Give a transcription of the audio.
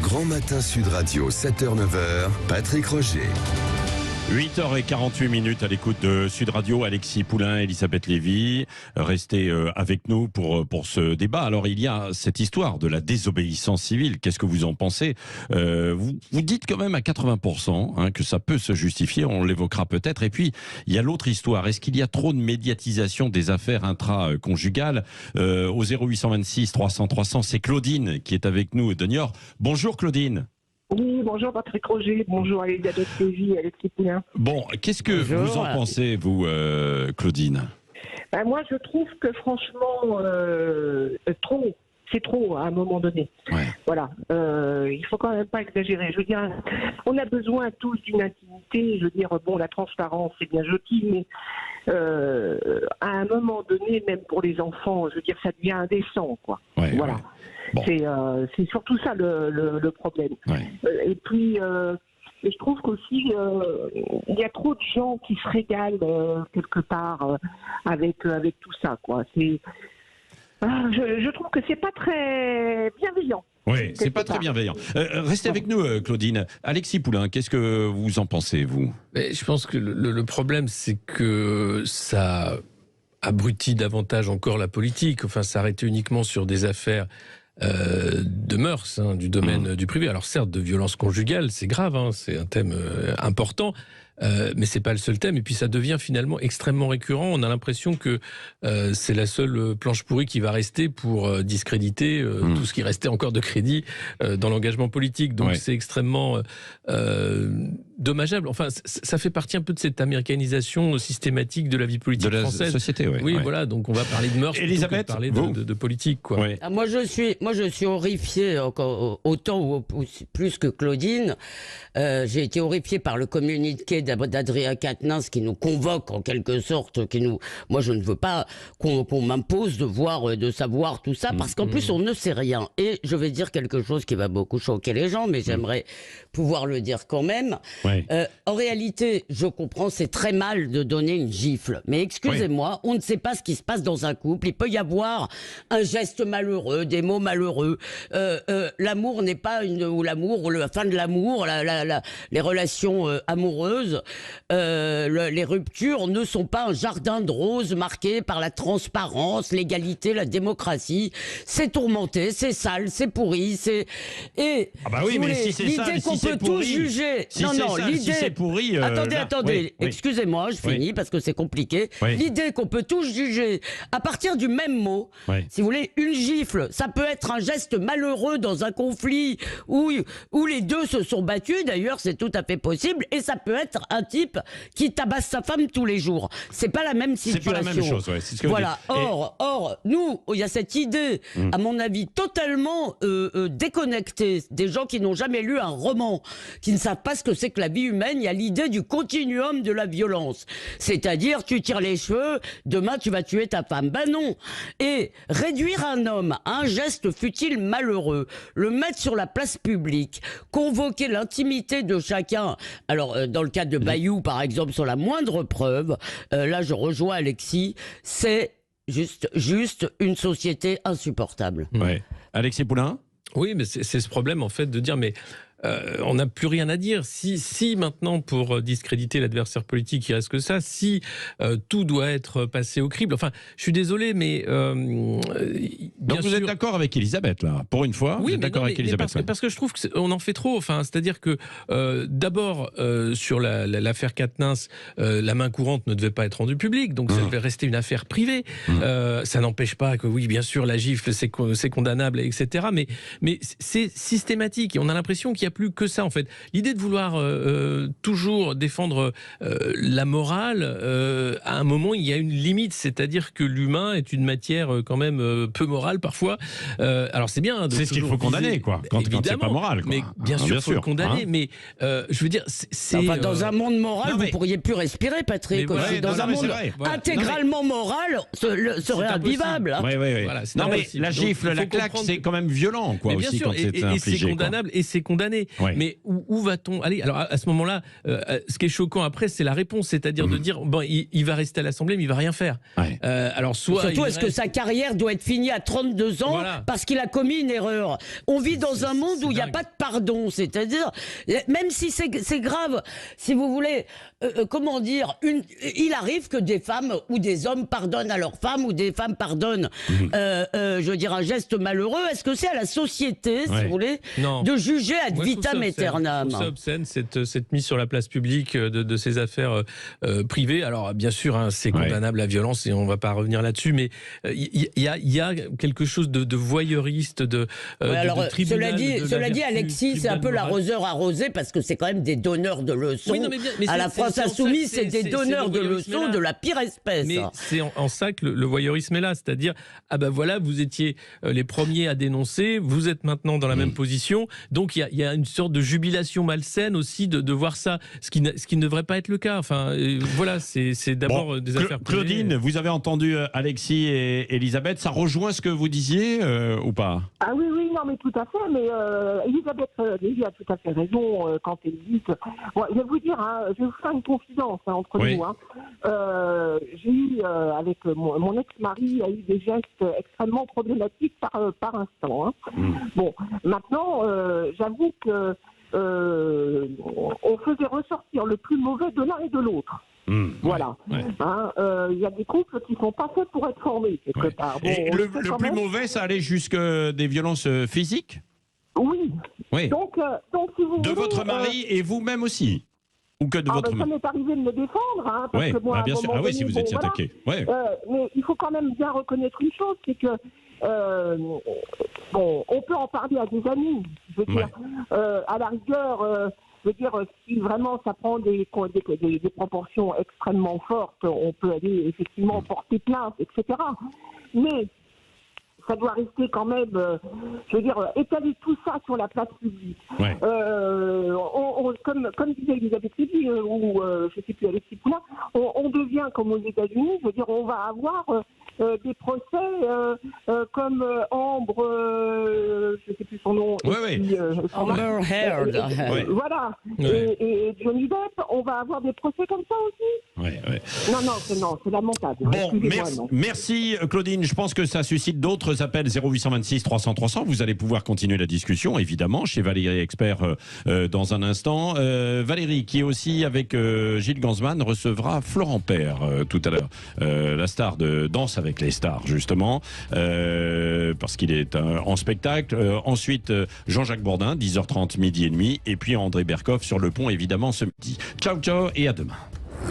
Grand Matin Sud Radio, 7h-9h, Patrick Roger. 8h48 à l'écoute de Sud Radio. Alexis Poulain, Elisabeth Lévy, restez avec nous pour ce débat. Alors il y a cette histoire de la désobéissance civile. Qu'est-ce que vous en pensez? Vous dites quand même à 80% que ça peut se justifier, on l'évoquera peut-être. Et puis il y a l'autre histoire. Est-ce qu'il y a trop de médiatisation des affaires intra-conjugales? Au 0826 300 300, c'est Claudine qui est avec nous de Niort. Bonjour Claudine. Oui, bonjour Patrick Roger, bonjour Elisabeth Lévy, Alexis Poulain. Bon, qu'est-ce que vous en pensez, vous, Claudine? Moi, je trouve que franchement, c'est trop à un moment donné. Ouais. Voilà, il faut quand même pas exagérer. Je veux dire, on a besoin tous d'une intimité. Je veux dire, bon, la transparence, c'est bien joli, mais à un moment donné, même pour les enfants, je veux dire, ça devient indécent, quoi. Ouais, voilà. Ouais. Bon. C'est surtout ça le problème. Ouais. Et puis, je trouve qu'aussi, il y a trop de gens qui se régalent quelque part avec tout ça, quoi. Je trouve que c'est pas très bienveillant. Oui, c'est pas très bienveillant. Restez avec nous, Claudine. Alexis Poulain, qu'est-ce que vous en pensez, vous? Je pense que le problème, c'est que ça abrutit davantage encore la politique. Enfin, s'arrêter uniquement sur des affaires de mœurs, du domaine du privé. Alors certes, de violence conjugale, c'est grave, c'est un thème important, mais c'est pas le seul thème. Et puis ça devient finalement extrêmement récurrent. On a l'impression que c'est la seule planche pourrie qui va rester pour discréditer tout ce qui restait encore de crédit dans l'engagement politique. Donc c'est extrêmement dommageable. Enfin, ça fait partie un peu de cette américanisation systématique de la vie politique de la française. Société, oui, voilà. Donc on va parler de mœurs plutôt que de parler de politique, quoi. Ouais. Moi, je suis horrifiée, encore autant ou plus que Claudine. J'ai été horrifiée par le communiqué d'Adrien Quatennens qui nous convoque en quelque sorte, moi je ne veux pas qu'on m'impose de savoir tout ça, parce qu'en plus on ne sait rien. Et je vais dire quelque chose qui va beaucoup choquer les gens, mais j'aimerais pouvoir le dire quand même. Ouais. En réalité, je comprends, c'est très mal de donner une gifle, mais excusez-moi, on ne sait pas ce qui se passe dans un couple. Il peut y avoir un geste malheureux, des mots malheureux. L'amour n'est pas ou la fin de l'amour, les relations amoureuses, les ruptures ne sont pas un jardin de roses marqué par la transparence, l'égalité, la démocratie. C'est tourmenté, c'est sale, c'est pourri, Ah bah oui, mais si c'est sale, l'idée qu'on peut tout juger. Si c'est pourri. Attendez, oui. Excusez-moi, je finis parce que c'est compliqué. Oui. L'idée qu'on peut tout juger à partir du même mot, si vous voulez, une gifle, ça peut être un geste malheureux dans un conflit où les deux se sont battus, d'ailleurs c'est tout à fait possible, et ça peut être un type qui tabasse sa femme tous les jours. C'est pas la même situation. C'est pas la même chose, c'est ce que voilà. vous dites. Or, nous, il y a cette idée, à mon avis, totalement déconnectée, des gens qui n'ont jamais lu un roman, qui ne savent pas ce que c'est que la vie humaine. Il y a l'idée du continuum de la violence. C'est-à-dire, tu tires les cheveux, demain tu vas tuer ta femme. Ben non. Et réduire un homme à un geste fut-il malheureux, le mettre sur la place publique, convoquer l'intimité de chacun. Alors, dans le cas de Bayou, par exemple, sur la moindre preuve, là je rejoins Alexis, c'est juste une société insupportable. Ouais. Alexis Poulain? Oui, mais c'est ce problème en fait de dire on n'a plus rien à dire. Si maintenant, pour discréditer l'adversaire politique, il reste que ça, tout doit être passé au crible. Enfin, je suis désolé, mais donc vous êtes d'accord avec Elisabeth, là? Pour une fois, vous êtes d'accord avec Elisabeth? Parce que je trouve qu'on en fait trop. Enfin, c'est-à-dire que d'abord, sur l'affaire Quatennens, la main courante ne devait pas être rendue publique, donc ça devait rester une affaire privée. Ça n'empêche pas que, oui, bien sûr, la gifle, c'est condamnable, etc. Mais c'est systématique et on a l'impression qu'il n'y a plus que ça, en fait. L'idée de vouloir toujours défendre la morale, à un moment, il y a une limite, c'est-à-dire que l'humain est une matière quand même peu morale parfois. Alors c'est bien. C'est ce qu'il faut condamner, quoi, quand c'est pas moral, quoi. Mais bien sûr, il faut le condamner, mais je veux dire, c'est... Enfin, dans un monde moral, vous pourriez plus respirer, Patrick. Dans un monde intégralement moral, serait invivable. Oui. Voilà, non, mais la gifle, la claque, c'est quand même violent, quoi, aussi, quand c'est infligé. Et c'est condamnable, et c'est condamné. terminé. Ouais. Mais où va-t-on aller? Alors à ce moment-là, ce qui est choquant après, c'est la réponse, c'est-à-dire de dire bon, il va rester à l'Assemblée, mais il va rien faire. Ouais. Alors soit Surtout, est-ce que sa carrière doit être finie à 32 ans Voilà. parce qu'il a commis une erreur? On vit dans un monde où il n'y a dingue. pas de pardon, c'est-à-dire, même si c'est grave, si vous voulez, comment dire, il arrive que des femmes ou des hommes pardonnent à leurs femmes ou des femmes pardonnent, je veux dire, un geste malheureux. Est-ce que c'est à la société, si Ouais. vous voulez, Non. de juger ad Moi, je trouve ça vitam obscène. aeternam? Je trouve ça obscène, cette mise sur la place publique de ces affaires privées. Alors, bien sûr, hein, c'est condamnable, la violence, et on ne va pas revenir là-dessus, mais il y a quelque chose de voyeuriste, de tribunal. Cela dit, Alexis, c'est un peu l'arroseur arrosé, parce que c'est quand même des donneurs de leçons. Oui, non, mais à la c'est France en ça Insoumise, que c'est des donneurs le de voyeurisme leçons est là. de la pire espèce. Mais c'est en ça que le voyeurisme est là, c'est-à-dire, ah ben voilà, vous étiez les premiers à dénoncer, vous êtes maintenant dans la même position, donc il y a une sorte de jubilation malsaine aussi de voir ça, ce qui ne devrait pas être le cas. Enfin, voilà, c'est d'abord des affaires privées. Claudine, vous avez entendu Alexis et Elisabeth, ça rejoint ce que vous disiez ou pas? Ah oui, oui, non, mais tout à fait. Mais Elisabeth Lévy a tout à fait raison quand elle dit que... Bon, je vais vous dire, hein, je vais vous faire une confidence entre nous. Hein. J'ai eu, avec mon ex-mari, a eu des gestes extrêmement problématiques par instant. Hein. Bon, maintenant, j'avoue que on faisait ressortir le plus mauvais de l'un et de l'autre. Voilà. Hein, y a des couples qui ne sont pas faits pour être formés, quelque part. Bon, Et le quand plus même... mauvais, ça allait jusque des violences physiques? Oui. Oui. Donc si vous De voulez, votre mari et vous-même aussi? Ou que de votre ça mari? m'est arrivé de me défendre, hein, parce Oui, que moi, à un bien sûr. moment Ah oui, donné, si vous bon, étiez voilà. attaqué. Ouais. Mais il faut quand même bien reconnaître une chose, c'est que bon, on peut en parler à des amis. Je veux dire, à la rigueur, je veux dire, si vraiment ça prend des proportions extrêmement fortes, on peut aller effectivement porter plainte, etc. Mais ça doit rester quand même, je veux dire, étaler tout ça sur la place publique. Ouais. Comme disait Elisabeth Lévy, ou je ne sais plus, Alexis Poulain, on devient comme aux États-Unis, je veux dire, on va avoir des procès comme Ambre, je ne sais plus son nom. Amber Heard. Voilà. Ouais. Et Johnny Depp, on va avoir des procès comme ça aussi. Non, c'est lamentable. Bon, merci Claudine. Je pense que ça suscite d'autres appels. 0826 300 300. Vous allez pouvoir continuer la discussion, évidemment, chez Valérie Expert dans un instant. Valérie, qui est aussi avec Gilles Gansman, recevra Florent Père tout à l'heure. La star de Danse avec les stars, justement, parce qu'il est en spectacle. Ensuite, Jean-Jacques Bourdin, 10h30, midi et demi. Et puis André Berkoff sur le pont, évidemment, ce midi. Ciao, ciao et à demain.